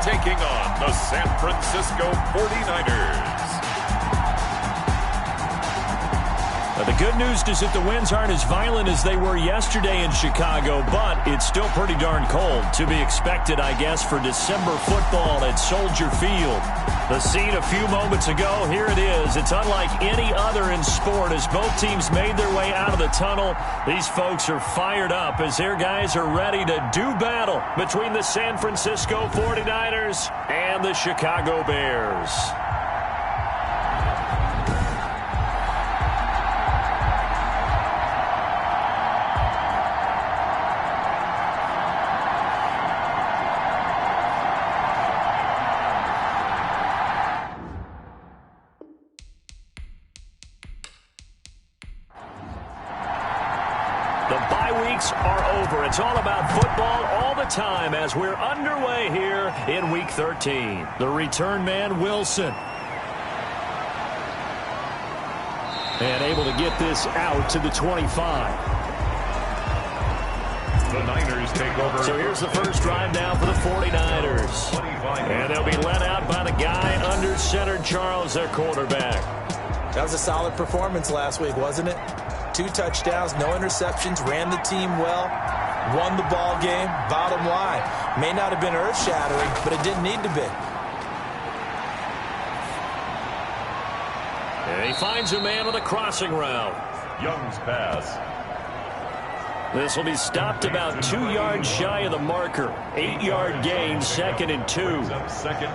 taking on the San Francisco 49ers. The good news is that the winds aren't as violent as they were yesterday in Chicago, but it's still pretty darn cold. To be expected, I guess, for December football at Soldier Field. The scene a few moments ago, here it is. It's unlike any other in sport as both teams made their way out of the tunnel. These folks are fired up as their guys are ready to do battle between the San Francisco 49ers and the Chicago Bears. Are over. It's all about football all the time as we're underway here in Week 13. The return man, Wilson. And able to get this out to the 25. The Niners take over. So here's the first drive now for the 49ers. And they'll be led out by the guy under center, Charles, their quarterback. That was a solid performance last week, wasn't it? 2 touchdowns, no interceptions, ran the team well, won the ball game. Bottom line, may not have been earth-shattering, but it didn't need to be. And he finds a man with a crossing route. Young's pass. This will be stopped about 2 yards shy of the marker. 8-yard gain, 2nd and 2.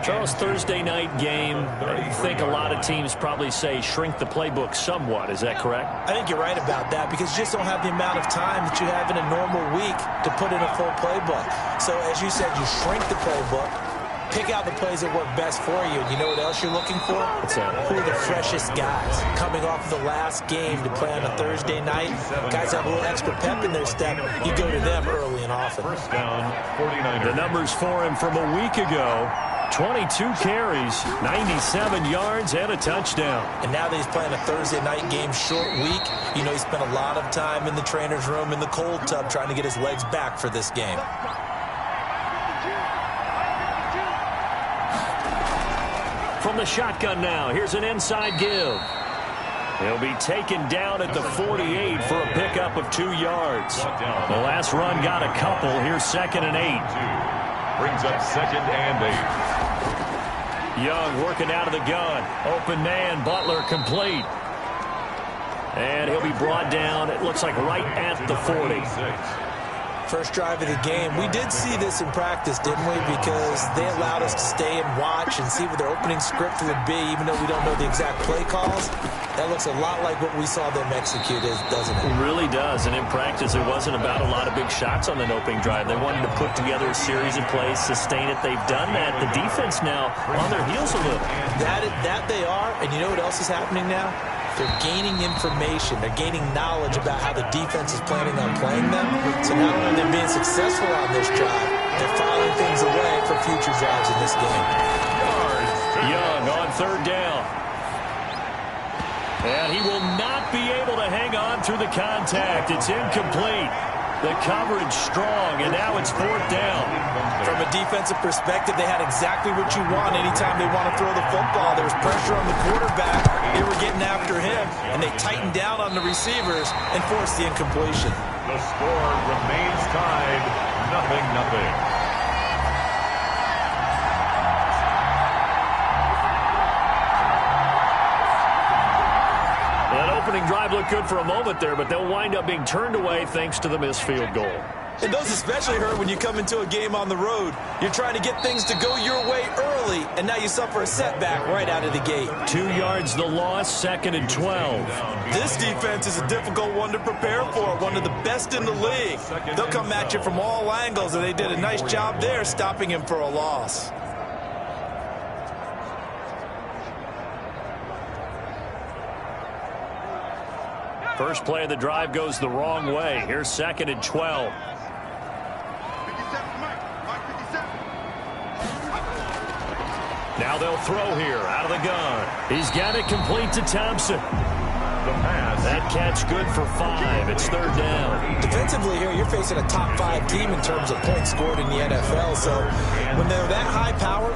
Charles, Thursday night game, I think a lot of teams probably say shrink the playbook somewhat. Is that correct? I think you're right about that because you just don't have the amount of time that you have in a normal week to put in a full playbook. So as you said, you shrink the playbook. Pick out the plays that work best for you. And you know what else you're looking for? What's that? Who are the freshest guys coming off of the last game to play on a Thursday night? Guys have a little extra pep in their step. You go to them early and often. First down, 49ers. The numbers for him from a week ago. 22 carries, 97 yards, and a touchdown. And now that he's playing a Thursday night game, short week, you know he spent a lot of time in the trainer's room in the cold tub trying to get his legs back for this game. From the shotgun now, here's an inside give. He'll be taken down at the 48 for a pickup of 2 yards. The last run got a couple. Here's 2nd and 8. Brings up 2nd and 8. Young working out of the gun. Open man, Butler complete. And he'll be brought down, it looks like right at the 40. First drive of the game. We did see this in practice, didn't we? Because they allowed us to stay and watch and see what their opening script would be, even though we don't know the exact play calls. That looks a lot like what we saw them execute, doesn't it? It really does. And in practice, it wasn't about a lot of big shots on that opening drive. They wanted to put together a series of plays, sustain it. They've done that. The defense now on their heels a little. That they are. And you know what else is happening now? They're gaining information. They're gaining knowledge about how the defense is planning on playing them. So not only are they being successful on this drive, they're filing things away for future drives in this game. Young on 3rd down. And he will not be able to hang on through the contact. It's incomplete. The coverage strong, and now it's 4th down. From a defensive perspective, they had exactly what you want anytime they want to throw the football. There was pressure on the quarterback. They were getting after him, and they tightened down on the receivers and forced the incompletion. The score remains tied, 0-0. Opening drive looked good for a moment there, but they'll wind up being turned away thanks to the missed field goal. And those especially hurt when you come into a game on the road. You're trying to get things to go your way early, and now you suffer a setback right out of the gate. 2 yards the loss, 2nd and 12. This defense is a difficult one to prepare for, one of the best in the league. They'll come at you from all angles, and they did a nice job there stopping him for a loss. First play of the drive goes the wrong way. Here's 2nd and 12. Now they'll throw here out of the gun. He's got it complete to Thompson. The pass That catch good for 5. It's third down. Defensively here, you're facing a top 5 team in terms of points scored in the NFL. So when they're that high powered,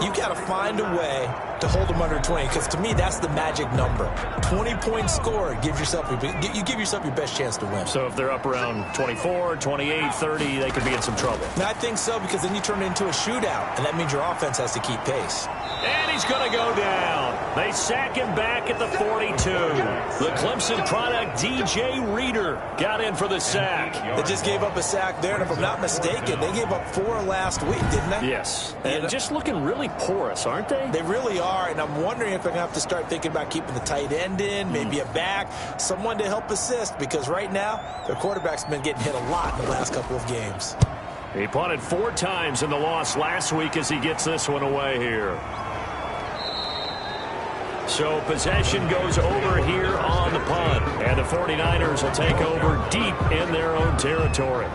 you got to find a way to hold them under 20, because to me, that's the magic number. 20 points scored, you give yourself your best chance to win. So if they're up around 24, 28, 30, they could be in some trouble. And I think so, because then you turn it into a shootout, and that means your offense has to keep pace. And he's going to go down. They sack him back at the 42. The Clemson product, DJ Reader, got in for the sack. They just gave up a sack there, and if I'm not mistaken, they gave up 4 last week, didn't they? Yes. And just looking really porous, aren't they? They really are, and I'm wondering if they're going to have to start thinking about keeping the tight end in, maybe a back, someone to help assist, because right now, their quarterback's been getting hit a lot in the last couple of games. He punted 4 times in the loss last week as he gets this one away here. So possession goes over here on the punt, and the 49ers will take over deep in their own territory.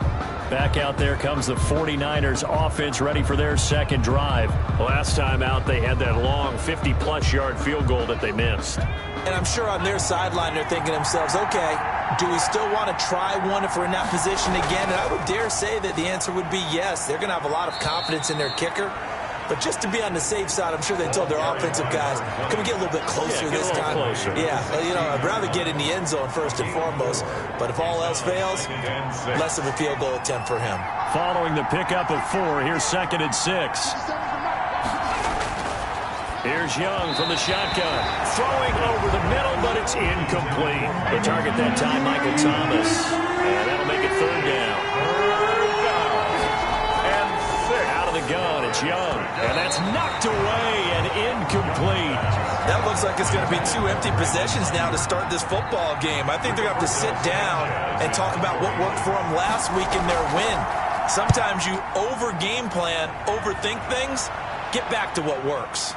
Back out there comes the 49ers offense, ready for their second drive. Last time out, they had that long 50-plus yard field goal that they missed. And I'm sure on their sideline, they're thinking to themselves, okay, do we still want to try one if we're in that position again? And I would dare say that the answer would be yes. They're going to have a lot of confidence in their kicker. But just to be on the safe side, I'm sure they told their offensive guys, can we get a little bit closer this time? Closer. Yeah, you know, I'd rather get in the end zone first and foremost. But if all else fails, less of a field goal attempt for him. Following the pickup of 4, here's 2nd and 6. Here's Young from the shotgun. Throwing over the middle, but it's incomplete. The target that time, Michael Thomas. And that'll make it third down. And 6. Out of the gun, it's Young. And that's knocked away and incomplete. That looks like it's going to be 2 empty possessions now to start this football game. I think they're going to have to sit down and talk about what worked for them last week in their win. Sometimes you over-game plan, overthink things, get back to what works.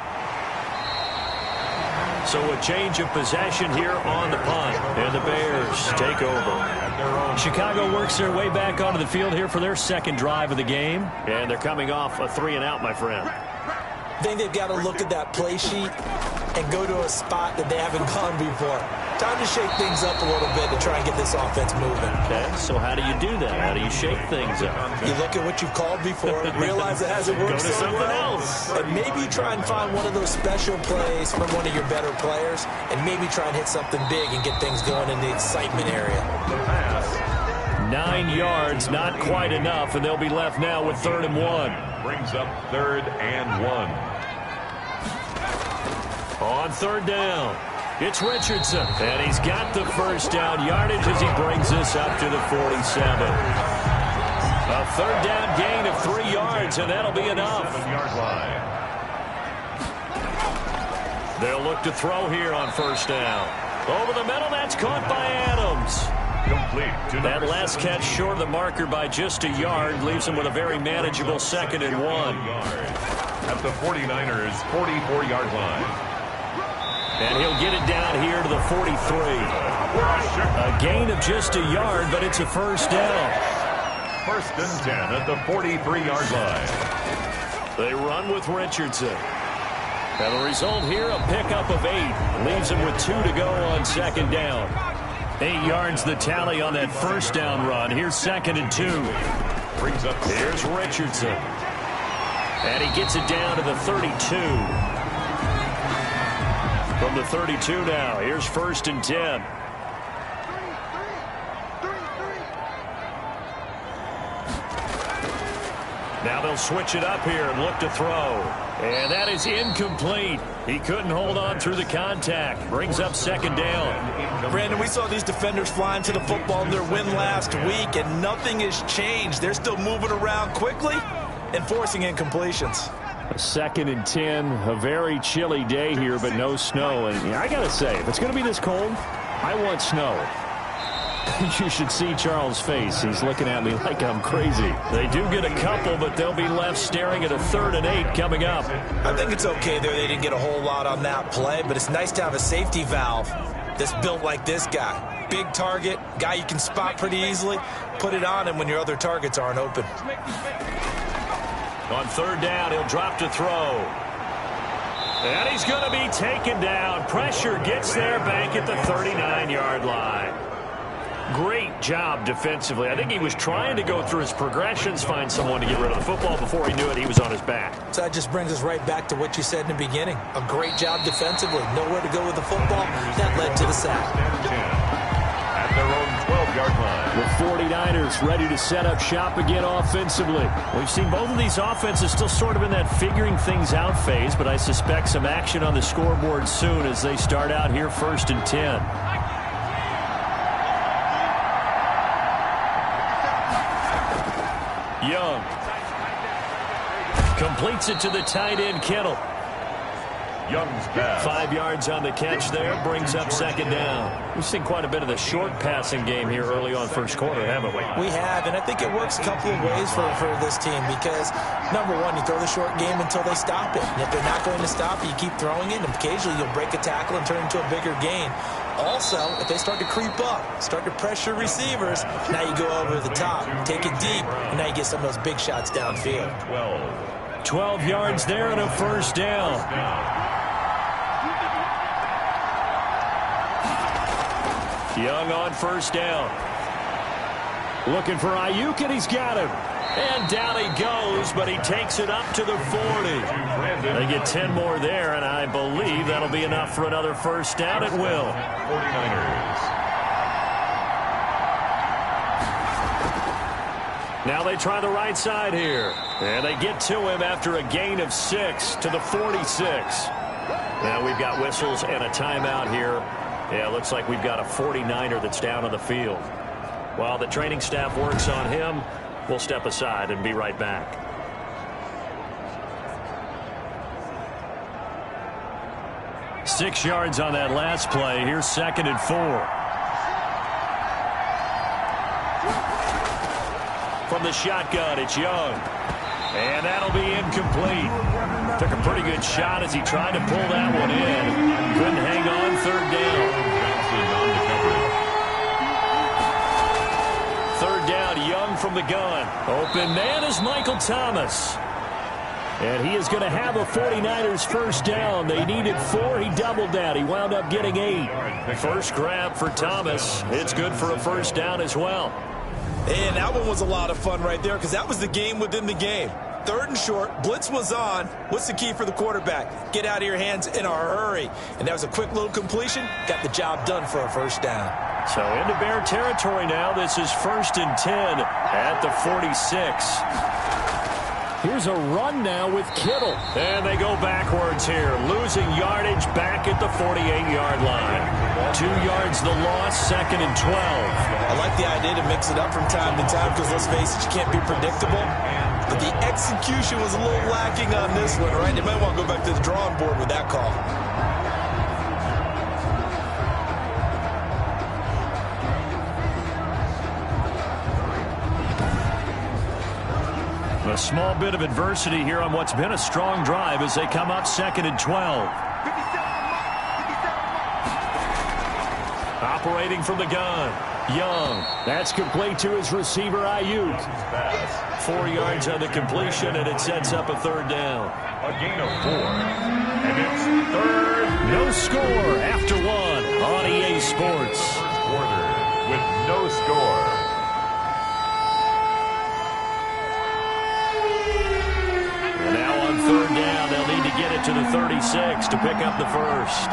So a change of possession here on the punt, and the Bears take over. Chicago works their way back onto the field here for their second drive of the game, and they're coming off a 3-and-out, my friend. I think they've got to look at that play sheet and go to a spot that they haven't gone before. Time to shake things up a little bit to try and get this offense moving. Okay, so how do you do that? How do you shake things up? You look at what you've called before, realize it hasn't worked Go to so something well, else. and maybe try and find one of those special plays from one of your better players, and maybe try and hit something big and get things going in the excitement area. 9 yards, not quite enough, and they'll be left now with 3rd and 1. Brings up 3rd and 1. On 3rd down, it's Richardson, and he's got the first down yardage as he brings this up to the 47. A 3rd down gain of 3 yards, and that'll be enough. They'll look to throw here on 1st down. Over the middle, that's caught by Adams. Complete. That last catch short of the marker by just a yard leaves him with a very manageable 2nd and 1. At the 49ers' 44-yard line. And he'll get it down here to the 43. A gain of just a yard, but it's a 1st down. 1st and 10 at the 43-yard line. They run with Richardson. And the result here, a pickup of 8. Leaves him with 2 to go on 2nd down. 8 yards the tally on that 1st down run. Here's 2nd and 2. Brings up. Here's Richardson. And he gets it down to the 32. From the 32 now, here's 1st and 10. Now they'll switch it up here and look to throw. And that is incomplete. He couldn't hold on through the contact. Brings up 2nd down. Brandon, we saw these defenders flying to the football in their win last week, and nothing has changed. They're still moving around quickly and forcing incompletions. A 2nd and 10, a very chilly day here, but no snow. And I got to say, if it's going to be this cold, I want snow. You should see Charles' face. He's looking at me like I'm crazy. They do get a couple, but they'll be left staring at a 3rd and 8 coming up. I think it's okay there. They didn't get a whole lot on that play, but it's nice to have a safety valve that's built like this guy. Big target, guy you can spot pretty easily. Put it on him when your other targets aren't open. On 3rd down, he'll drop to throw. And he's going to be taken down. Pressure gets there back at the 39-yard line. Great job defensively. I think he was trying to go through his progressions, find someone to get rid of the football. Before he knew it, he was on his back. So that just brings us right back to what you said in the beginning. A great job defensively. Nowhere to go with the football. That led to the sack. At their own 12-yard line. The 49ers ready to set up shop again offensively. We've seen both of these offenses still sort of in that figuring things out phase, but I suspect some action on the scoreboard soon as they start out here 1st and 10. Young completes it to the tight end, Kittle. Young's pass. 5 yards on the catch there, brings up 2nd down. We've seen quite a bit of the short passing game here early on first quarter, haven't we? We have, and I think it works a couple of ways for this team because, number one, you throw the short game until they stop it. And if they're not going to stop it, you keep throwing it, and occasionally you'll break a tackle and turn it into a bigger gain. Also, if they start to creep up, start to pressure receivers, now you go over the top, take it deep, and now you get some of those big shots downfield. 12 yards there and a 1st down. Young on 1st down. Looking for Ayuk, and he's got him. And down he goes, but he takes it up to the 40. They get 10 more there, and I believe that'll be enough for another 1st down at will. 49ers. Now they try the right side here. And they get to him after a gain of 6 to the 46. Now we've got whistles and a timeout here. Yeah, it looks like we've got a 49er that's down on the field. While the training staff works on him, we'll step aside and be right back. Six yards on that last play. Here's 2nd and 4. From the shotgun, it's Young. And that'll be incomplete. Took a pretty good shot as he tried to pull that one in. Couldn't hang on, 3rd down. 3rd down, Young from the gun. Open man is Michael Thomas. And he is going to have a 49ers 1st down. They needed 4. He doubled that. He wound up getting 8. First grab for Thomas. It's good for a 1st down as well. And that one was a lot of fun right there because that was the game within the game. 3rd and short, blitz was on. What's the key for the quarterback? Get out of your hands in a hurry. And that was a quick little completion. Got the job done for a 1st down. So into Bear territory now. This is 1st and 10 at the 46. Here's a run now with Kittle. And they go backwards here. Losing yardage back at the 48-yard line. 2 yards the loss, 2nd and 12. I like the idea to mix it up from time to time because, let's face it, you can't be predictable. But the execution was a little lacking on this one, right? They might want to go back to the drawing board with that call. A small bit of adversity here on what's been a strong drive as they come up 2nd and 12. Operating from the gun. Young. That's complete to his receiver, Ayuk. 4 yards on the completion, and it sets up a 3rd down. A gain of 4. And it's 3rd. No score after 1 on EA Sports. First quarter with no score. And now on 3rd down, they'll need to get it to the 36 to pick up the 1st.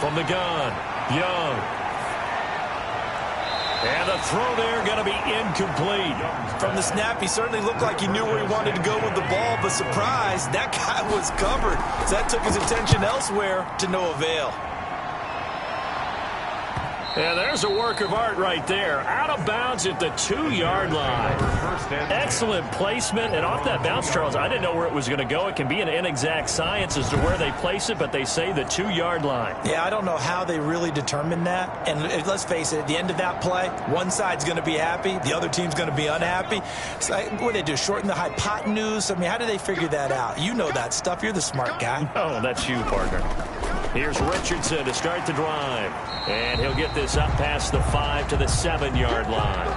From the gun, Young. And the throw there going to be incomplete. From the snap, he certainly looked like he knew where he wanted to go with the ball, but surprise, that guy was covered. So that took his attention elsewhere to no avail. Yeah, there's a work of art right there. Out of bounds at the 2-yard line. Excellent placement. And off that bounce, Charles, I didn't know where it was going to go. It can be an inexact science as to where they place it, but they say the 2-yard line. Yeah, I don't know how they really determined that. And let's face it, at the end of that play, one side's going to be happy, the other team's going to be unhappy. So what do they do, shorten the hypotenuse? I mean, how do they figure that out? You know that stuff. You're the smart guy. Oh, that's you, partner. Here's Richardson to start the drive. And he'll get this up past the 5 to the 7-yard line.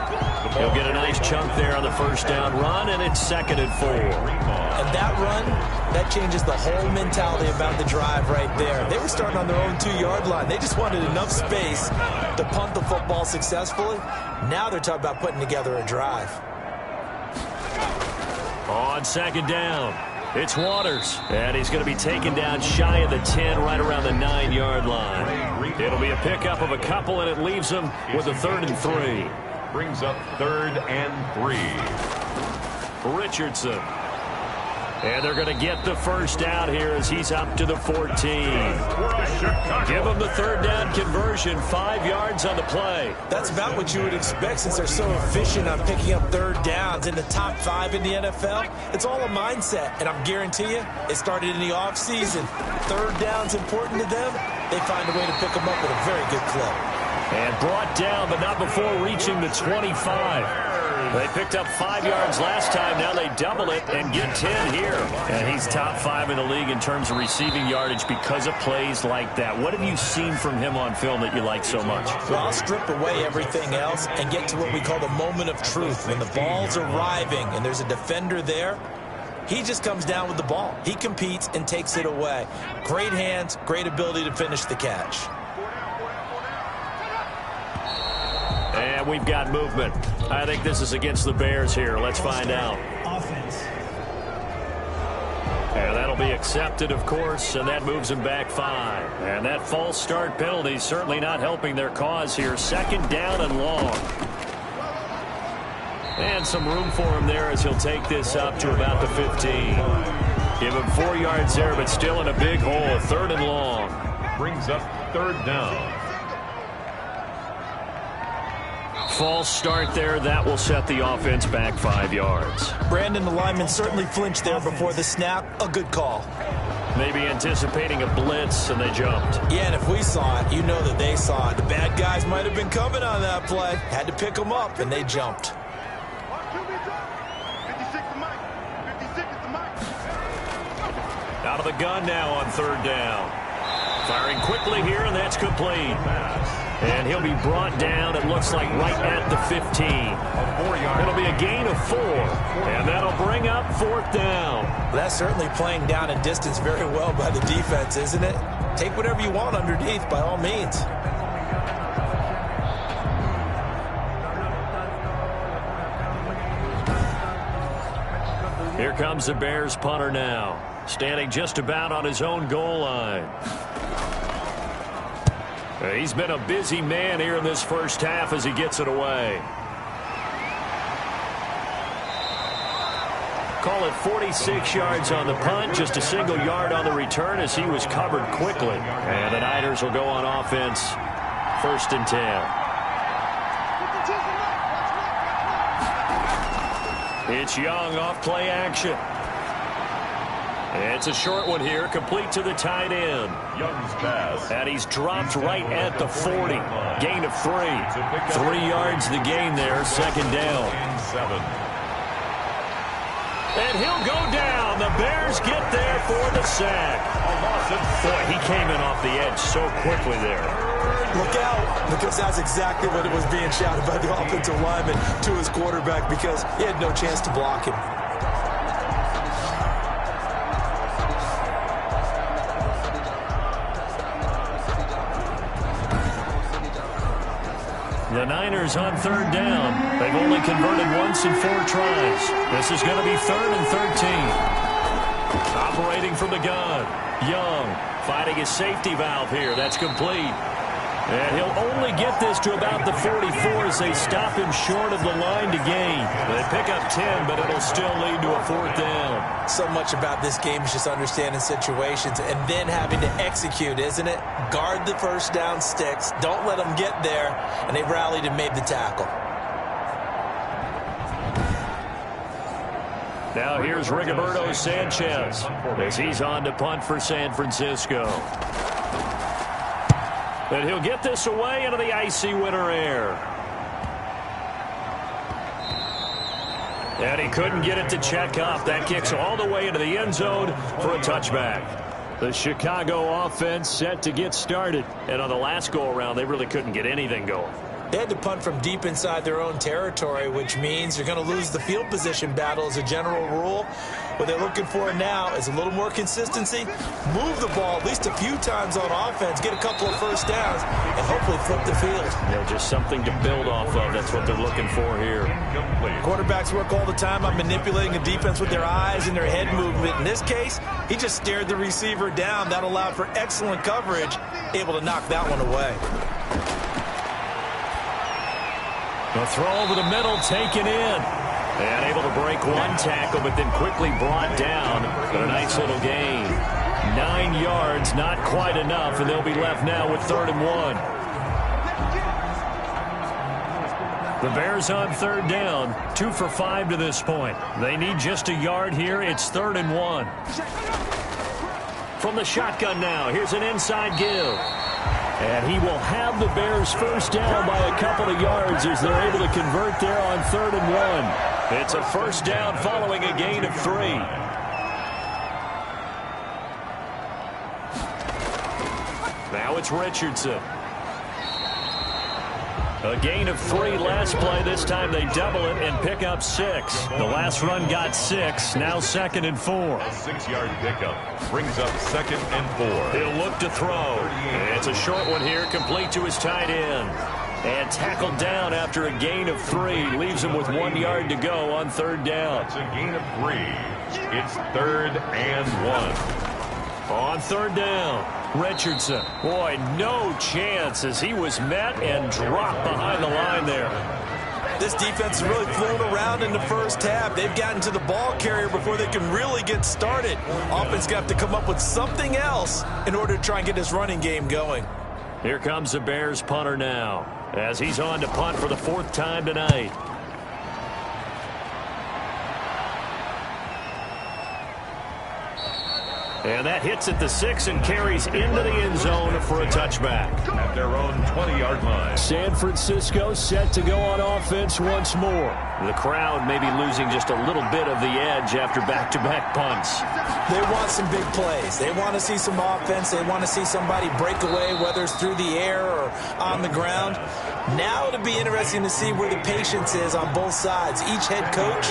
He'll get a nice chunk there on the first down run, and it's 2nd and 4. And that run, that changes the whole mentality about the drive right there. They were starting on their own 2-yard line. They just wanted enough space to punt the football successfully. Now they're talking about putting together a drive. On 2nd down, it's Waters, and he's going to be taken down shy of the 10, right around the 9-yard line. It'll be a pickup of a couple, and it leaves them with a 3rd and 3. Brings up 3rd and 3. Richardson. And they're going to get the first down here as he's up to the 14. Give them the 3rd down conversion, 5 yards on the play. That's about what you would expect since they're so efficient on picking up 3rd downs in the top 5 in the NFL. It's all a mindset, and I'm guarantee you it started in the offseason. 3rd down's important to them. They find a way to pick them up with a very good clip. And brought down, but not before reaching the 25. They picked up 5 yards last time. Now they double it and get 10 here. And he's top 5 in the league in terms of receiving yardage because of plays like that. What have you seen from him on film that you like so much? Well, I'll strip away everything else and get to what we call the moment of truth. When the ball's arriving and there's a defender there, he just comes down with the ball. He competes and takes it away. Great hands, great ability to finish the catch. And we've got movement. I think this is against the Bears here. Let's find out. Offense. And that'll be accepted, of course, and that moves them back 5. And that false start penalty certainly not helping their cause here. 2nd down and long. And some room for him there as he'll take this up to about the 15. Give him 4 yards there, but still in a big hole. 3rd and long. Brings up 3rd down. False start there. That will set the offense back 5 yards. Brandon, the lineman certainly flinched there before the snap. A good call. Maybe anticipating a blitz, and they jumped. Yeah, and if we saw it, you know that they saw it. The bad guys might have been coming on that play. Had to pick them up, and they jumped. Out of the gun now on 3rd down. Firing quickly here, and that's complete. And he'll be brought down, it looks like, right at the 15. It'll be a gain of 4, and that'll bring up 4th down. That's certainly playing down in distance very well by the defense, isn't it? Take whatever you want underneath, by all means. Here comes the Bears punter now, standing just about on his own goal line. He's been a busy man here in this first half as he gets it away. Call it 46 yards on the punt, just a single yard on the return as he was covered quickly. And the Niners will go on offense, 1st and 10. It's Young off play action. It's a short one here, complete to the tight end. Young's pass. And he's dropped right at the 40. Gain of 3. 3 yards the gain there, 2nd down. 7. And he'll go down. The Bears get there for the sack. Boy, he came in off the edge so quickly there. Look out, because that's exactly what it was being shouted by the offensive lineman to his quarterback, because he had no chance to block him. The Niners on 3rd down. They've only converted once in 4 tries. This is going to be 3rd and 13. Operating from the gun. Young finding his safety valve here. That's complete. And he'll only get this to about the 44 as they stop him short of the line to gain. They pick up 10, but it'll still lead to a 4th down. So much about this game is just understanding situations and then having to execute, isn't it? Guard the first down sticks. Don't let them get there. And they rallied and made the tackle. Now here's Rigoberto Sanchez as he's on to punt for San Francisco. And he'll get this away into the icy winter air. And he couldn't get it to check up. That kicks all the way into the end zone for a touchback. The Chicago offense set to get started. And on the last go-around, they really couldn't get anything going. They had to punt from deep inside their own territory, which means you're going to lose the field position battle as a general rule. What they're looking for now is a little more consistency, move the ball at least a few times on offense, get a couple of first downs, and hopefully flip the field. Just something to build off of. That's what they're looking for here. Quarterbacks work all the time on manipulating the defense with their eyes and their head movement. In this case, he just stared the receiver down. That allowed for excellent coverage, able to knock that one away. The throw over the middle, taken in. And able to break one tackle, but then quickly brought down. But a nice little gain. 9 yards, not quite enough, and they'll be left now with 3rd and 1. The Bears on 3rd down, 2 for 5 to this point. They need just a yard here. It's 3rd and 1. From the shotgun now, here's an inside give. And he will have the Bears first down by a couple of yards as they're able to convert there on 3rd and 1. It's a first down following a gain of 3. Now it's Richardson. A gain of 3 last play. This time they double it and pick up 6. The last run got 6. Now 2nd and 4. A 6-yard pickup brings up 2nd and 4. He'll look to throw. It's a short one here, complete to his tight end. And tackled down after a gain of 3. Leaves him with 1 yard to go on 3rd down. It's a gain of 3. It's 3rd and 1. On 3rd down. Richardson. Boy, no chance as he was met and dropped behind the line there. This defense has really flown around in the first half. They've gotten to the ball carrier before they can really get started. Offense got to come up with something else in order to try and get this running game going. Here comes the Bears punter now as he's on to punt for the 4th time tonight. And that hits at the 6 and carries into the end zone for a touchback. At their own 20-yard line. San Francisco set to go on offense once more. The crowd may be losing just a little bit of the edge after back-to-back punts. They want some big plays. They want to see some offense. They want to see somebody break away, whether it's through the air or on the ground. Now it'll be interesting to see where the patience is on both sides. Each head coach,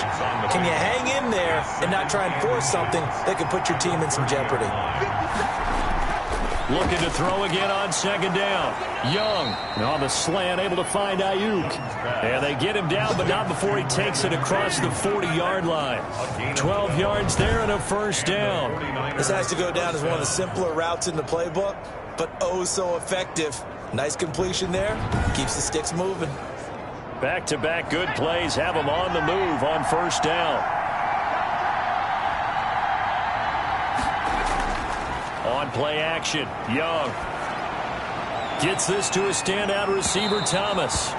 can you hang in there and not try and force something that could put your team in some jeopardy? Looking to throw again on 2nd down. Young on the slant, able to find Ayuk. And they get him down, but not before he takes it across the 40-yard line. 12 yards there and a first down. This has to go down as one of the simpler routes in the playbook, but oh so effective. Nice completion there. Keeps the sticks moving. Back-to-back good plays have him on the move on 1st down. On play action, Young gets this to a standout receiver, Thomas.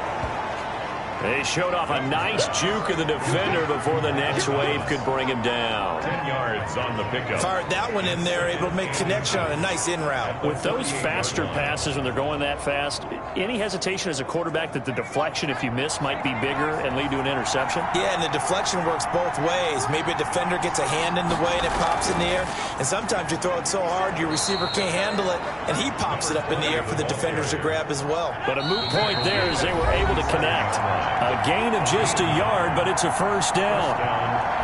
They showed off a nice juke of the defender before the next wave could bring him down. 10 yards on the pickup. Fired that one in there, able to make connection on a nice in route. With those faster passes when they're going that fast, any hesitation as a quarterback that the deflection, if you miss, might be bigger and lead to an interception? Yeah, and the deflection works both ways. Maybe a defender gets a hand in the way and it pops in the air. And sometimes you throw it so hard your receiver can't handle it, and he pops it up in the air for the defenders to grab as well. But a moot point there as they were able to connect. A gain of just a yard, but it's a first down.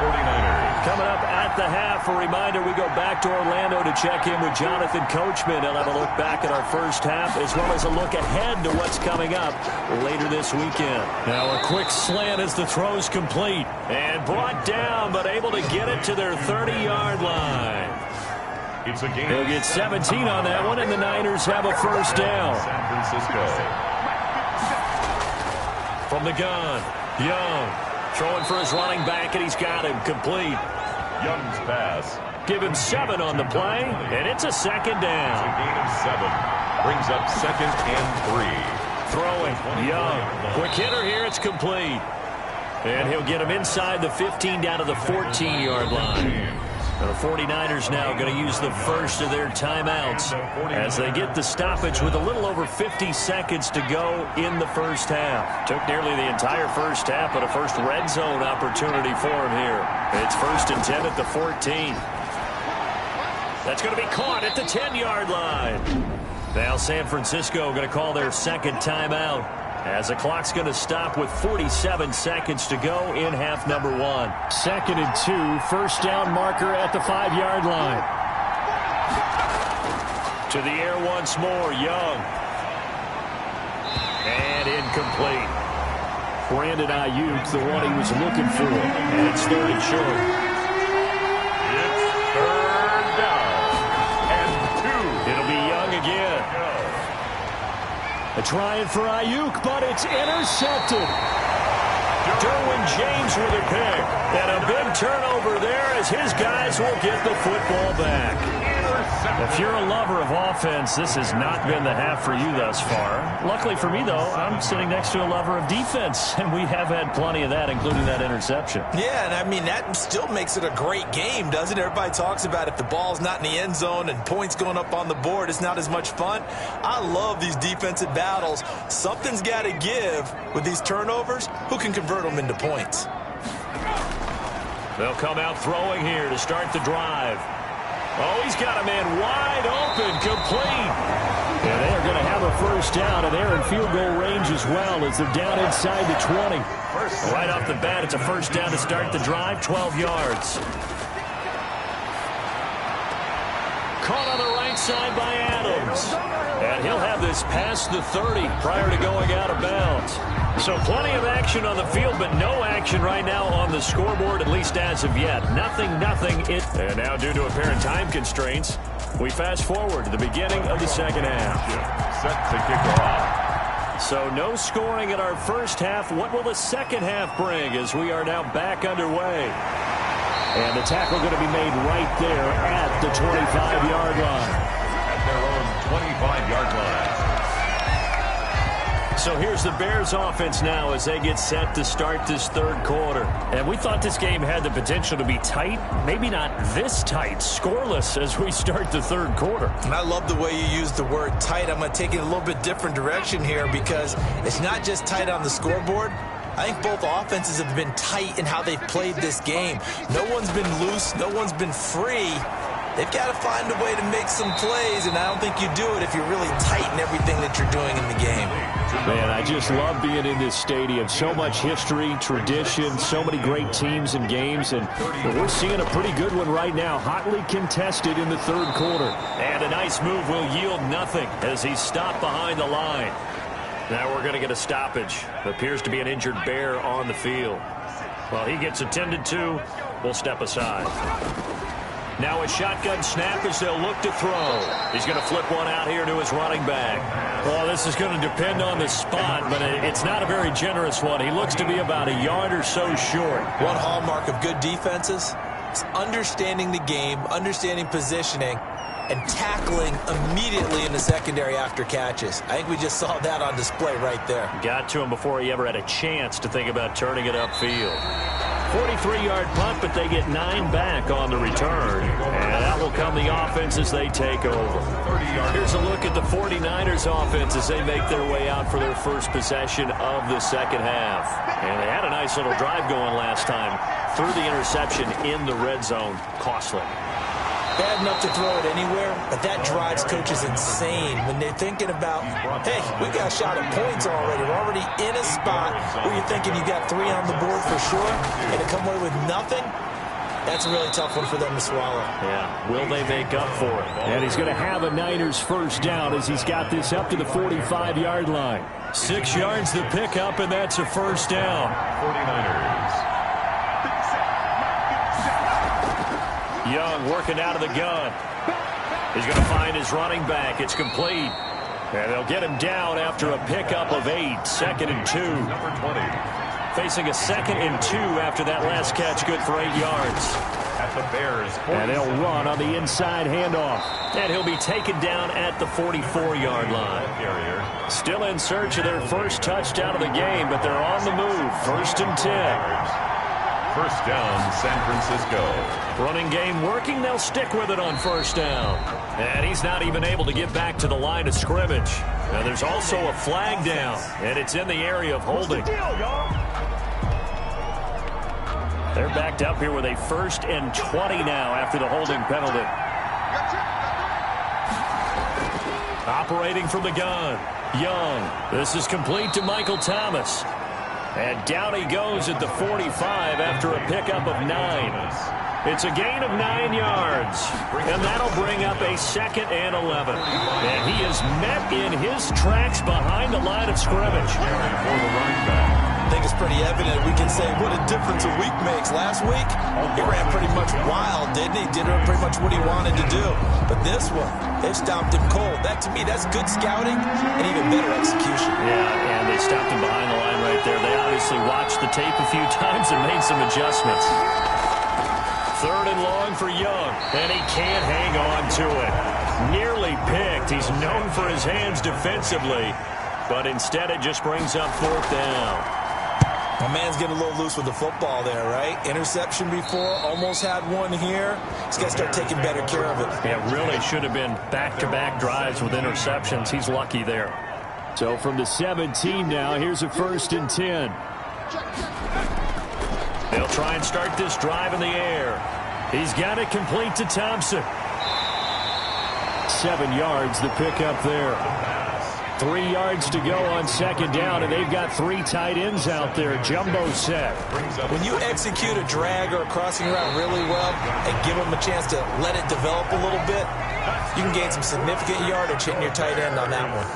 49ers. Coming up at the half, a reminder, we go back to Orlando to check in with Jonathan Coachman. He'll have a look back at our first half, as well as a look ahead to what's coming up later this weekend. Now a quick slant as the throw's complete. And brought down, but able to get it to their 30-yard line. It's a gain. They'll get 17 on that one, and the Niners have a first down. San Francisco. From the gun, Young throwing for his running back, and he's got him complete. Young's pass. Give him 7 on the play, and it's a 2nd down. It's a gain of 7. Brings up 2nd and 3. Throwing, Young. Quick hitter here, it's complete. And he'll get him inside the 15 down to the 14-yard line. The 49ers now going to use the first of their timeouts as they get the stoppage with a little over 50 seconds to go in the first half. Took nearly the entire first half, but a first red zone opportunity for him here. It's 1st and 10 at the 14. That's going to be caught at the 10-yard line. Now San Francisco going to call their 2nd timeout. as the clock's going to stop with 47 seconds to go in half number 1. 2nd and 2, first down marker at the 5-yard line. To the air once more, Young. And incomplete. Brandon Ayuk, the one he was looking for. And it's 3rd and short. It's 3rd down and 2. It'll be Young again. A trying for Ayuk, but it's intercepted. Derwin James with a pick. And a big turnover there as his guys will get the football back. If you're a lover of offense, this has not been the half for you thus far. Luckily for me, though, I'm sitting next to a lover of defense, and we have had plenty of that, including that interception. Yeah, and I mean, that still makes it a great game, doesn't it? Everybody talks about if the ball's not in the end zone and points going up on the board, it's not as much fun. I love these defensive battles. Something's got to give with these turnovers. Who can convert them into points? They'll come out throwing here to start the drive. Oh, he's got a man wide open, complete. And they are going to have a first down, and they're in field goal range as well as they're down inside the 20. Right off the bat, it's a first down to start the drive, 12 yards. Caught on the right side by Adams. And he'll have this past the 30 prior to going out of bounds. So plenty of action on the field, but no action right now on the scoreboard, at least as of yet. Nothing. And now due to apparent time constraints, we fast forward to the beginning of the second half. Set to kick off. So no scoring in our first half. What will the second half bring as we are now back underway? And the tackle going to be made right there at the 25-yard line. At their own 25-yard line. So here's the Bears offense now as they get set to start this third quarter. And we thought this game had the potential to be tight. Maybe not this tight, scoreless as we start the third quarter. And I love the way you use the word tight. I'm going to take it a little bit different direction here because it's not just tight on the scoreboard. I think both offenses have been tight in how they've played this game. No one's been loose. No one's been free. They've got to find a way to make some plays, and I don't think you do it if you're really tight in everything that you're doing in the game. Man, I just love being in this stadium. So much history, tradition, so many great teams and games, and we're seeing a pretty good one right now, hotly contested in the third quarter. And a nice move will yield nothing as he's stopped behind the line. Now we're going to get a stoppage. Appears to be an injured Bear on the field. While he gets attended to, we'll step aside. Now a shotgun snap as they'll look to throw. He's going to flip one out here to his running back. Well, this is going to depend on the spot, but it's not a very generous one. He looks to be about a yard or so short. One hallmark of good defenses is understanding the game, understanding positioning, and tackling immediately in the secondary after catches. I think we just saw that on display right there. Got to him before he ever had a chance to think about turning it upfield. 43-yard punt, but they get 9 back on the return. And that will come the offense as they take over. Here's a look at the 49ers offense as they make their way out for their first possession of the second half. And they had a nice little drive going last time. Threw the interception in the red zone. Costly. Bad enough to throw it anywhere, but that drives coaches insane when they're thinking about, hey, we got a shot at points already. We're already in a spot where you're thinking you got 3 on the board for sure, and to come away with nothing, that's a really tough one for them to swallow. Yeah, will they make up for it? And he's going to have a Niners first down as he's got this up to the 45-yard line. 6 yards the pickup, and that's a first down. 49ers. Young working out of the gun. He's going to find his running back. It's complete. And they'll get him down after a pickup of 8. 2nd and 2. Number 20. Facing a 2nd and 2 after that last catch, good for 8 yards. At the Bears. And they'll run on the inside handoff. And he'll be taken down at the 44-yard line. Still in search of their first touchdown of the game, but they're on the move. 1st and 10. First down, San Francisco. Running game working. They'll stick with it on first down. And he's not even able to get back to the line of scrimmage. Now there's also a flag down, and it's in the area of holding. They're backed up here with a 1st and 20 now after the holding penalty. Operating from the gun. Young. This is complete to Michael Thomas. And down he goes at the 45 after a pickup of 9. It's a gain of 9 yards. And that'll bring up a 2nd and 11. And he is met in his tracks behind the line of scrimmage. For the running back. I think it's pretty evident. We can say what a difference a week makes. Last week, he ran pretty much wild, didn't he? Did pretty much what he wanted to do. But this one, they stopped him cold. That, to me, that's good scouting and even better execution. Yeah, and they stopped him behind the line right there. They obviously watched the tape a few times and made some adjustments. 3rd and long for Young, and he can't hang on to it. Nearly picked. He's known for his hands defensively, but instead it just brings up 4th down. My man's getting a little loose with the football there, right? Interception before, almost had one here. He's got to start taking better care of it. Yeah, really should have been back-to-back drives with interceptions. He's lucky there. So from the 17 now, here's a 1st and 10. They'll try and start this drive in the air. He's got it complete to Thompson. 7 yards, the pickup there. 3 yards to go on 2nd down, and they've got 3 tight ends out there. Jumbo set. When you execute a drag or a crossing route really well and give them a chance to let it develop a little bit, you can gain some significant yardage hitting your tight end on that one.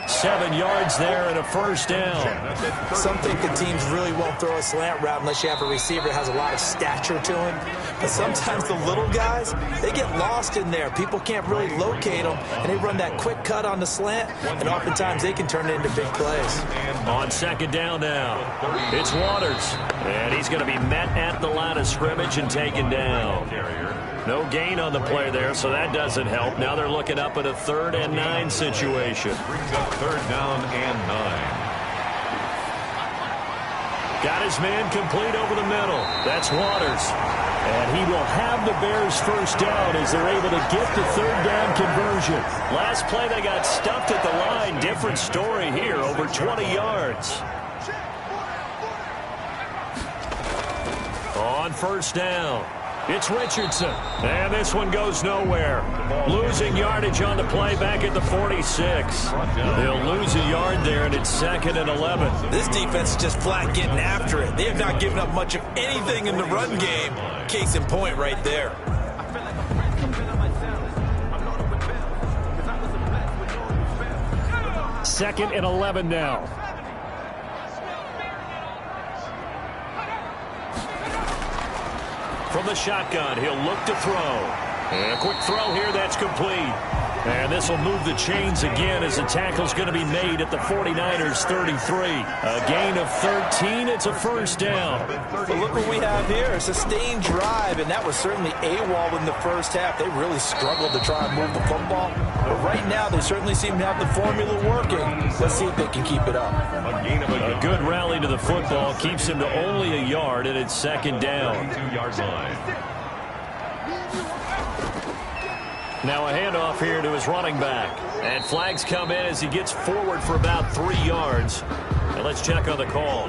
7 yards there and a 1st down. Some think the teams really won't throw a slant route unless you have a receiver that has a lot of stature to him. But sometimes the little guys, they get lost in there. People can't really locate them, and they run that quick cut on the slant, and oftentimes they can turn it into big plays. On 2nd down now, it's Waters. And he's going to be met at the line of scrimmage and taken down. No gain on the play there, so that doesn't help. Now they're looking up at a 3rd and 9 situation. Brings up 3rd down and 9. Got his man complete over the middle. That's Waters. And he will have the Bears 1st down as they're able to get the 3rd down conversion. Last play they got stuffed at the line. Different story here, over 20 yards. On 1st down, it's Richardson. And this one goes nowhere. Losing yardage on the play back at the 46. They'll lose a yard there, and it's 2nd and 11. This defense is just flat getting after it. They have not given up much of anything in the run game. Case in point right there. Second and 11 now. From the shotgun, he'll look to throw. And a quick throw here, that's complete. And this will move the chains again as the tackle's going to be made at the 49ers 33. A gain of 13, it's a 1st down. Well, look what we have here, a sustained drive, and that was certainly AWOL in the 1st half. They really struggled to try and move the football. But right now, they certainly seem to have the formula working. Let's see if they can keep it up. A good rally to the football keeps him to only a yard, and it's 2nd down. 2-yard line. Now a handoff here to his running back. And flags come in as he gets forward for about 3 yards. And let's check on the call.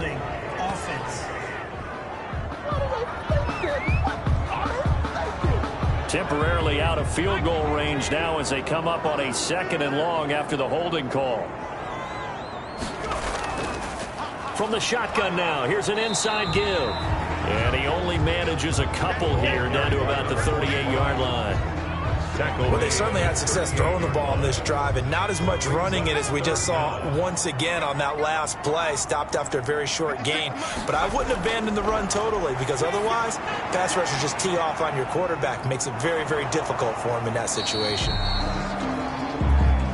Temporarily out of field goal range now as they come up on a 2nd and long after the holding call. From the shotgun now, here's an inside give. And he only manages a couple here down to about the 38-yard line. Well, they certainly had success throwing the ball on this drive, and not as much running it as we just saw once again on that last play. Stopped after a very short gain. But I wouldn't abandon the run totally, because otherwise, pass rushers just tee off on your quarterback. Makes it very, very difficult for him in that situation.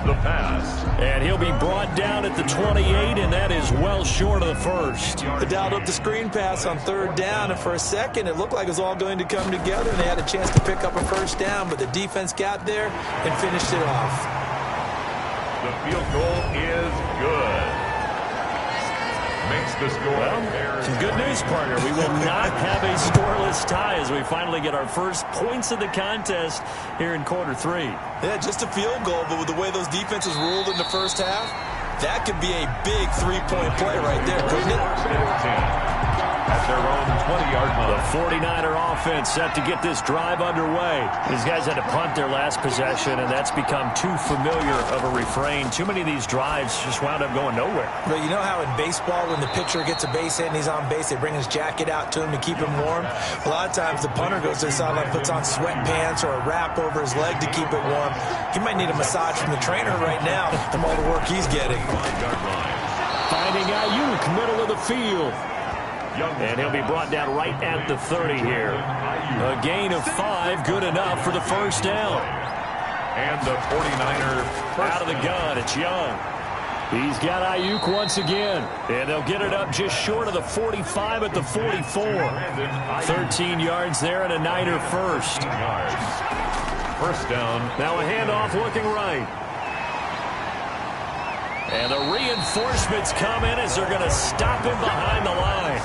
The pass. And he'll be brought down at the 28, and that is well short of the 1st. They dialed up the screen pass on 3rd down, and for a second, it looked like it was all going to come together, and they had a chance to pick up a 1st down, but the defense got there and finished it off. The field goal is good. Makes the score. Well, some good news, partner. We will not have a scoreless tie as we finally get our first points of the contest here in quarter 3. Yeah, just a field goal, but with the way those defenses ruled in the 1st half, that could be a big 3-point play right there, couldn't it? at their own 20-yard line. The 49er offense set to get this drive underway. These guys had to punt their last possession, and that's become too familiar of a refrain. Too many of these drives just wound up going nowhere. But you know how in baseball, when the pitcher gets a base hit and he's on base, they bring his jacket out to him to keep him warm? A lot of times the punter goes to the sideline, puts on sweatpants or a wrap over his leg to keep it warm. He might need a massage from the trainer right now from all the work he's getting. Finding Ayuk, middle of the field. And he'll be brought down right at the 30 here. A gain of 5, good enough for the first down. And the 49er out of the gun, it's Young. He's got Ayuk once again. And they'll get it up just short of the 45 at the 44. 13 yards there and a Niner first. First down. Now a handoff looking right. And the reinforcements come in as they're going to stop him behind the line.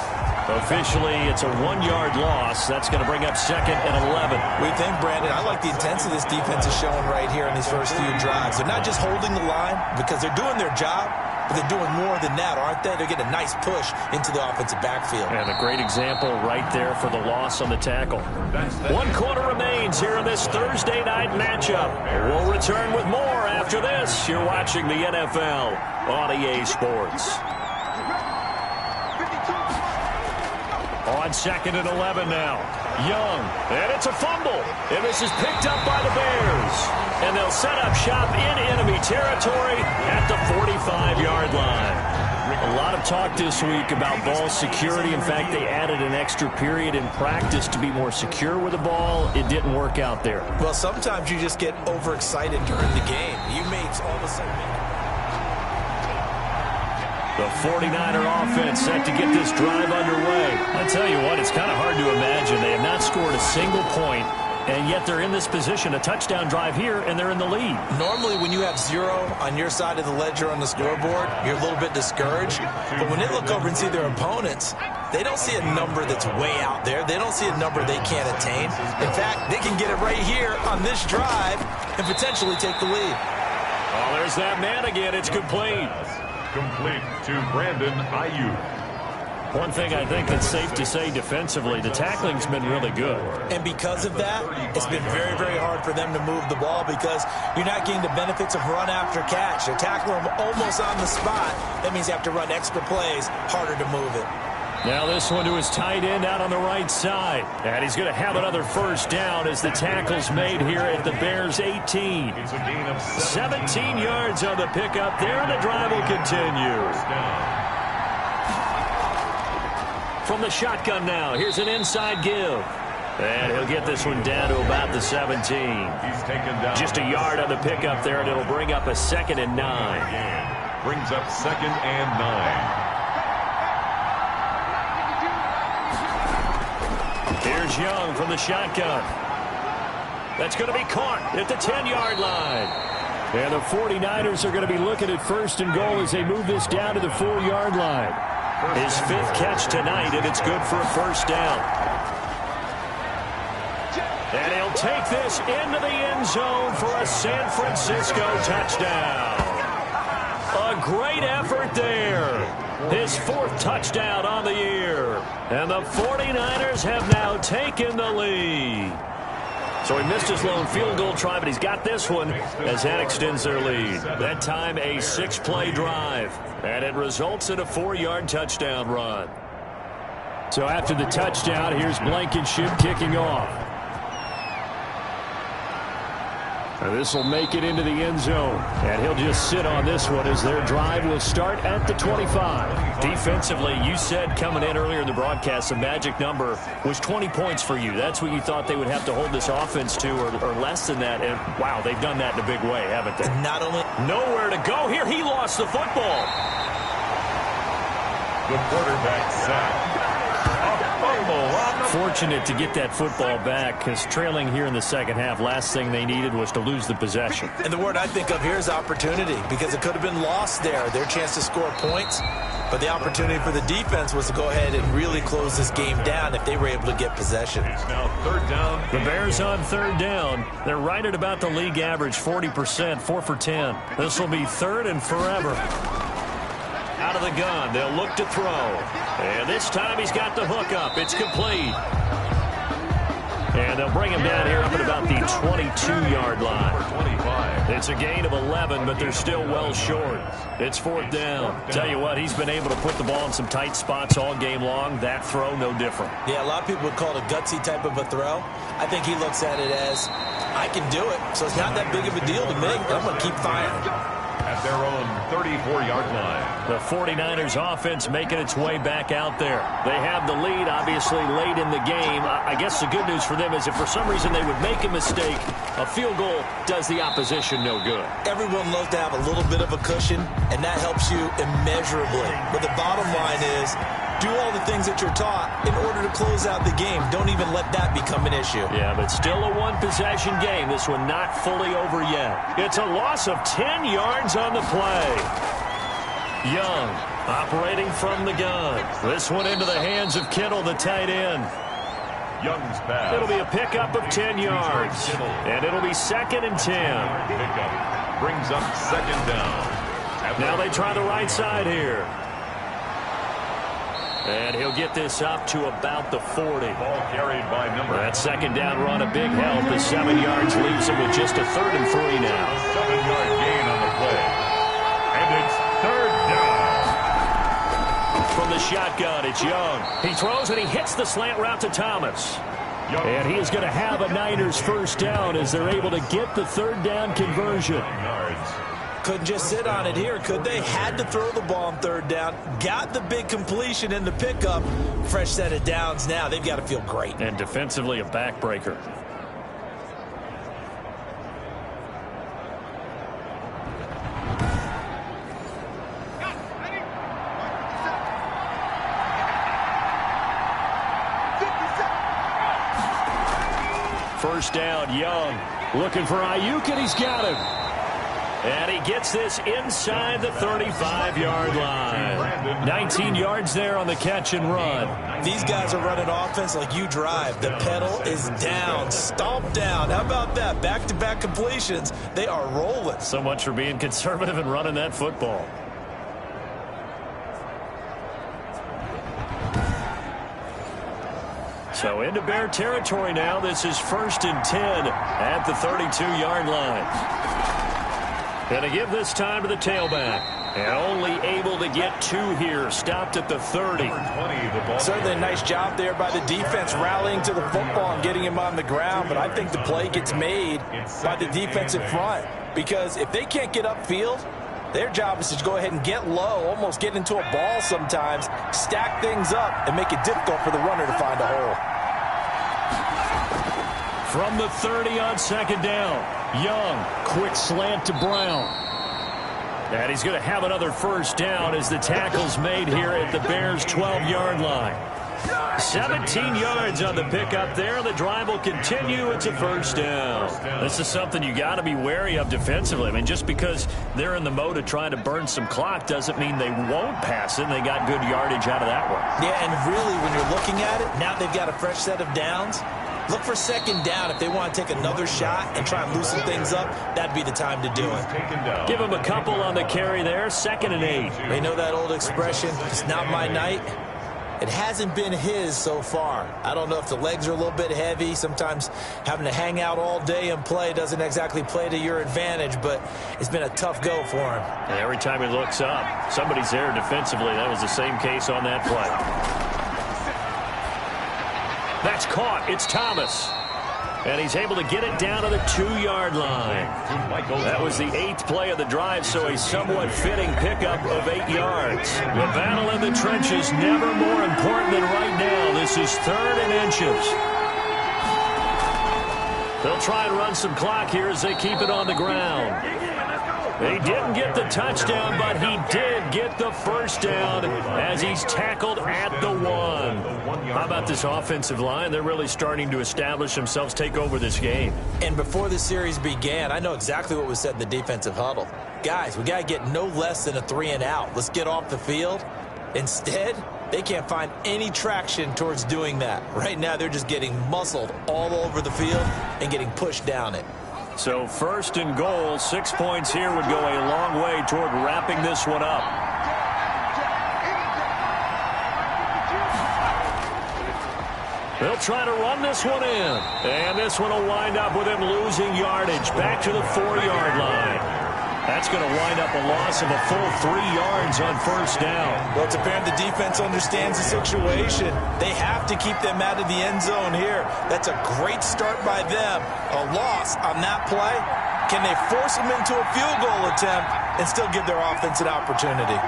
Officially, it's a 1-yard loss. That's going to bring up 2nd and 11. We think, Brandon, I like the intensity this defense is showing right here in these first few drives. They're not just holding the line because they're doing their job, but they're doing more than that, aren't they? They're getting a nice push into the offensive backfield. And a great example right there for the loss on the tackle. 1 quarter remains here in this Thursday night matchup. We'll return with more after this. You're watching the NFL on EA Sports. On 2nd and 11 now. Young. And it's a fumble. And this is picked up by the Bears. And they'll set up shop in enemy territory at the 45-yard line. A lot of talk this week about ball security. In fact, they added an extra period in practice to be more secure with the ball. It didn't work out there. Well, sometimes you just get overexcited during the game. You may all of a sudden... The 49er offense set to get this drive underway. I tell you what, it's kind of hard to imagine. They have not scored a single point, and yet they're in this position. A touchdown drive here, and they're in the lead. Normally, when you have 0 on your side of the ledger on the scoreboard, you're a little bit discouraged. But when they look over and see their opponents, they don't see a number that's way out there. They don't see a number they can't attain. In fact, they can get it right here on this drive and potentially take the lead. Oh, there's that man again. It's complete. Complete to Brandon Ayuk. One thing I think it's safe to say defensively, the tackling's been really good. And because of that, it's been very, very hard for them to move the ball because you're not getting the benefits of run after catch. They tackle them almost on the spot. That means you have to run extra plays, harder to move it. Now this one to his tight end out on the right side. And he's going to have another first down as the tackle's made here at the Bears' 18. 17 yards on the pickup there, and the drive will continue. From the shotgun now, here's an inside give. And he'll get this one down to about the 17. He's taken down. Just a yard on the pickup there, and it'll bring up a 2nd and 9. Brings up 2nd and 9. Here's Young from the shotgun. That's going to be caught at the 10-yard line. And the 49ers are going to be looking at 1st and goal as they move this down to the 4-yard line. His 5th catch tonight, and it's good for a first down. And he'll take this into the end zone for a San Francisco touchdown. A great effort there. His 4th touchdown on the year. And the 49ers have now taken the lead. So he missed his lone field goal try, but he's got this one as that extends their lead. That time a 6-play drive. And it results in a 4-yard touchdown run. So after the touchdown, here's Blankenship kicking off. And this will make it into the end zone. And he'll just sit on this one as their drive will start at the 25. Defensively, you said coming in earlier in the broadcast, the magic number was 20 points for you. That's what you thought they would have to hold this offense to, or less than that. And, wow, they've done that in a big way, haven't they? Not only... Nowhere to go here. He lost the football. The quarterback sacked. Fortunate to get that football back because trailing here in the second half, last thing they needed was to lose the possession. And the word I think of here is opportunity because it could have been lost there, their chance to score points. But the opportunity for the defense was to go ahead and really close this game down if they were able to get possession. It's now 3rd down. The Bears on 3rd down. They're right at about the league average, 40%, 4 for 10. This will be 3rd and forever. Out of the gun, they'll look to throw. And this time he's got the hook up. It's complete. And they'll bring him down here up at about the 22-yard line. It's a gain of 11, but they're still well short. It's fourth down. Tell you what, he's been able to put the ball in some tight spots all game long. That throw, no different. Yeah, a lot of people would call it a gutsy type of a throw. I think he looks at it as, I can do it, so it's not that big of a deal to me. I'm going to keep firing. At their own 34-yard line. The 49ers offense making its way back out there. They have the lead, obviously, late in the game. I guess the good news for them is if for some reason they would make a mistake, a field goal does the opposition no good. Everyone loves to have a little bit of a cushion, and that helps you immeasurably. But the bottom line is, do all the things that you're taught in order to close out the game. Don't even let that become an issue. Yeah, but still a one-possession game. This one not fully over yet. It's a loss of 10 yards on the play. Young operating from the gun. This one into the hands of Kittle, the tight end. Young's pass. It'll be a pickup of 10 yards. And it'll be 2nd and 10. Pickup brings up 2nd down. Now they try the right side here. And he'll get this up to about the 40. Ball carried by number. That 2nd down run, a big help. The 7 yards leaves him with just a 3rd and 3 now. 7-yard gain on the play. And it's 3rd down. From the shotgun, it's Young. He throws and he hits the slant route to Thomas. Young. And he is going to have a Niners first down as they're able to get the 3rd down conversion. Yards. Couldn't just sit on it here, could they? Had to throw the ball on 3rd down. Got the big completion in the pickup. Fresh set of downs now. They've got to feel great. And defensively, a backbreaker. First down, Young. Looking for Ayuk, and he's got him. And he gets this inside the 35-yard line. 19 yards there on the catch and run. These guys are running offense like you drive. The pedal is down, stomp down. How about that? Back-to-back completions. They are rolling. So much for being conservative and running that football. So into Bear territory now. This is 1st and 10 at the 32-yard line. Going to give this time to the tailback. And only able to get 2 here. Stopped at the 30. Certainly a nice job there by the defense rallying to the football and getting him on the ground. But I think the play gets made by the defensive front. Because if they can't get upfield, their job is to go ahead and get low, almost get into a ball sometimes, stack things up, and make it difficult for the runner to find a hole. From the 30 on 2nd down. Young, quick slant to Brown. And he's going to have another first down as the tackle's made here at the Bears' 12-yard line. 17 yards on the pickup there. The drive will continue. It's a first down. This is something you got to be wary of defensively. I mean, just because they're in the mode of trying to burn some clock doesn't mean they won't pass it. And they got good yardage out of that one. Yeah, and really, when you're looking at it, now they've got a fresh set of downs. Look for 2nd down. If they want to take another shot and try and loosen things up, that'd be the time to do it. Give him a couple on the carry there. 2nd and 8. They know that old expression, it's not my night. It hasn't been his so far. I don't know if the legs are a little bit heavy. Sometimes having to hang out all day and play doesn't exactly play to your advantage, but it's been a tough go for him. And every time he looks up, somebody's there defensively. That was the same case on that play. That's caught. It's Thomas. And he's able to get it down to the 2-yard line. That was the 8th play of the drive, so a somewhat fitting pickup of 8 yards. The battle in the trenches never more important than right now. This is 3rd and inches. They'll try and run some clock here as they keep it on the ground. He didn't get the touchdown, but he did get the first down as he's tackled at the 1. How about this offensive line? They're really starting to establish themselves, take over this game. And before the series began, I know exactly what was said in the defensive huddle. Guys, we got to get no less than a 3 and out. Let's get off the field. Instead, they can't find any traction towards doing that. Right now, they're just getting muscled all over the field and getting pushed down it. So 1st and goal, 6 points here would go a long way toward wrapping this one up. They'll try to run this one in. And this one will wind up with him losing yardage back to the 4-yard line. That's going to wind up a loss of a full 3 yards on first down. Well, it's apparent the defense understands the situation. They have to keep them out of the end zone here. That's a great start by them. A loss on that play. Can they force them into a field goal attempt and still give their offense an opportunity?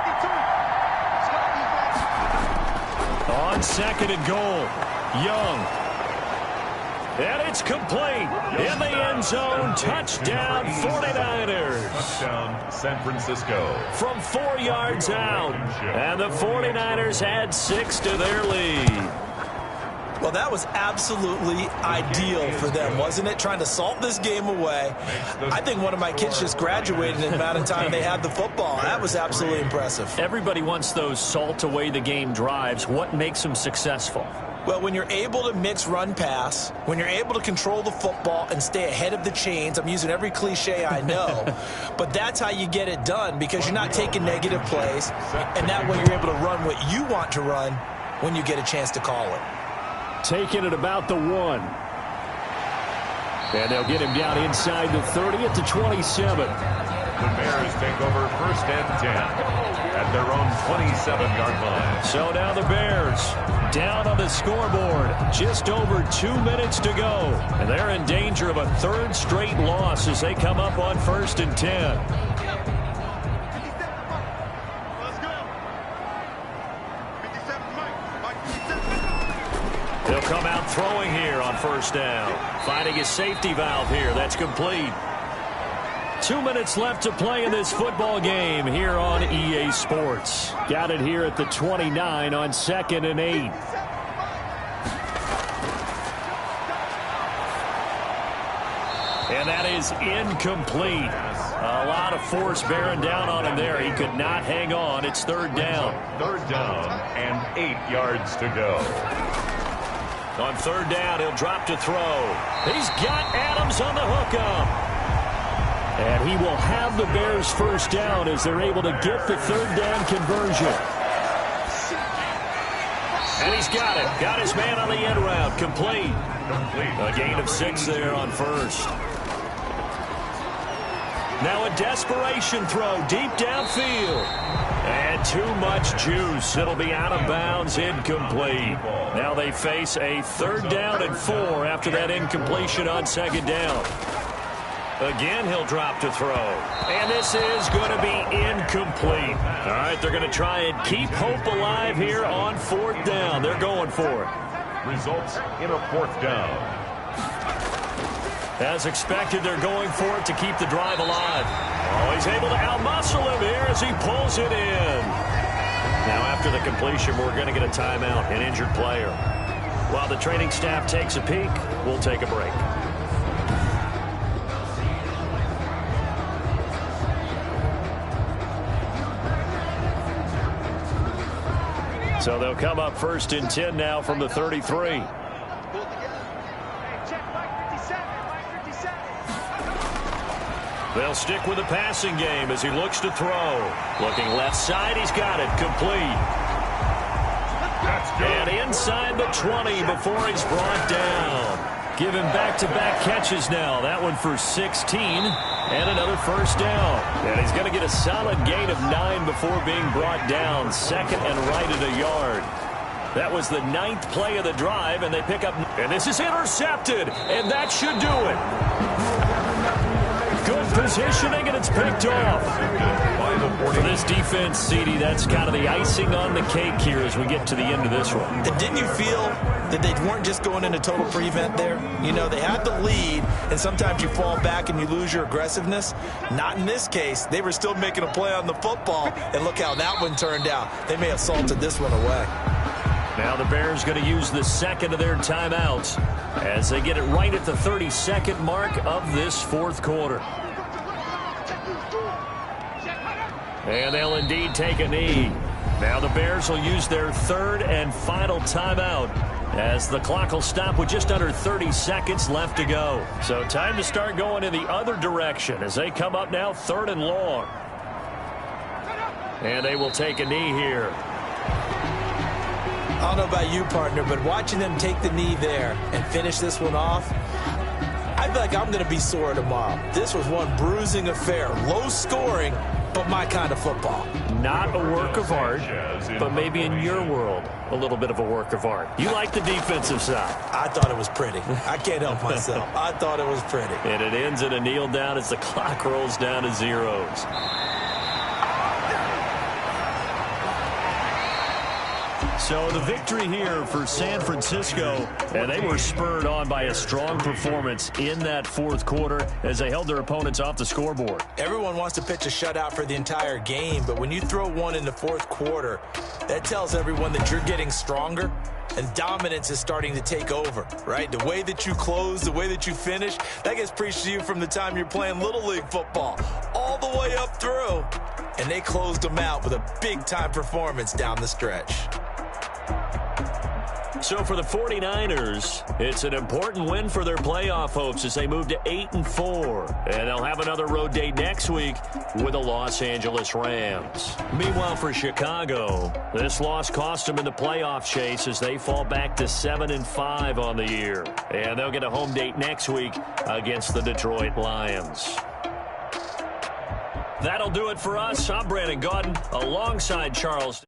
On 2nd and goal, Young. And it's complete. In the end zone, touchdown 49ers. Touchdown San Francisco. From 4 yards out. And the 49ers add 6 to their lead. Well, that was absolutely ideal for them, wasn't it? Trying to salt this game away. I think one of my kids just graduated in the amount of time they had the football. That was absolutely impressive. Everybody wants those salt away the game drives. What makes them successful? Well, when you're able to mix run-pass, when you're able to control the football and stay ahead of the chains, I'm using every cliche I know, but that's how you get it done because you're not taking negative plays, and that way you're able to run what you want to run when you get a chance to call it. Taking it about the 1. And they'll get him down inside the 30 at the 27. The Bears take over 1st and 10 at their own 27-yard line. So now the Bears down on the scoreboard. Just over 2 minutes to go. And they're in danger of a 3rd straight loss as they come up on 1st and 10. He'll come out throwing here on 1st down. Finding his safety valve here. That's complete. 2 minutes left to play in this football game here on EA Sports. Got it here at the 29 on 2nd and 8. And that is incomplete. A lot of force bearing down on him there. He could not hang on. It's 3rd down. 3rd down and 8 yards to go. On 3rd down, he'll drop to throw. He's got Adams on the hookup. And he will have the Bears 1st down as they're able to get the 3rd down conversion. And he's got it. Got his man on the end route. Complete. A gain of 6 there on 1st. Now a desperation throw deep downfield. And too much juice. It'll be out of bounds, incomplete. Now they face a 3rd down and 4 after that incompletion on 2nd down. Again, he'll drop to throw. And this is going to be incomplete. All right, they're going to try and keep hope alive here on 4th down. They're going for it. Results in a 4th down. As expected, they're going for it to keep the drive alive. Oh, he's able to outmuscle him here as he pulls it in. Now, after the completion, we're going to get a timeout, an injured player. While the training staff takes a peek, we'll take a break. So they'll come up 1st and 10 now from the 33. They'll stick with the passing game as he looks to throw. Looking left side, he's got it. Complete. And inside the 20 before he's brought down. Give him back-to-back catches now. That one for 16 and another 1st down. And he's going to get a solid gain of 9 before being brought down. 2nd and right at a yard. That was the 9th play of the drive, and they pick up. And this is intercepted, and that should do it. Good positioning, and it's picked off. For this defense, CD, that's kind of the icing on the cake here as we get to the end of this one. And didn't you feel that they weren't just going into total prevent there? You know, they had the lead, and sometimes you fall back and you lose your aggressiveness. Not in this case. They were still making a play on the football, and look how that one turned out. They may have salted this one away. Now the Bears going to use the 2nd of their timeouts as they get it right at the 32nd mark of this 4th quarter. And they'll indeed take a knee. Now the Bears will use their 3rd and final timeout as the clock will stop with just under 30 seconds left to go. So time to start going in the other direction as they come up now 3rd and long. And they will take a knee here. I don't know about you, partner, but watching them take the knee there and finish this one off, I feel like I'm going to be sore tomorrow. This was one bruising affair. Low scoring, but my kind of football. Not a work of art, but maybe in your world, a little bit of a work of art. You like the defensive side. I thought it was pretty. I can't help myself. I thought it was pretty. And it ends in a kneel down as the clock rolls down to zeros. So the victory here for San Francisco, and they were spurred on by a strong performance in that fourth quarter as they held their opponents off the scoreboard. Everyone wants to pitch a shutout for the entire game, but when you throw one in the fourth quarter, that tells everyone that you're getting stronger and dominance is starting to take over, right? The way that you close, the way that you finish, that gets preached to you from the time you're playing Little League football all the way up through. And they closed them out with a big-time performance down the stretch. So for the 49ers, it's an important win for their playoff hopes as they move to 8-4. And they'll have another road date next week with the Los Angeles Rams. Meanwhile, for Chicago, this loss cost them in the playoff chase as they fall back to 7-5 on the year. And they'll get a home date next week against the Detroit Lions. That'll do it for us. I'm Brandon Gaudin alongside Charles.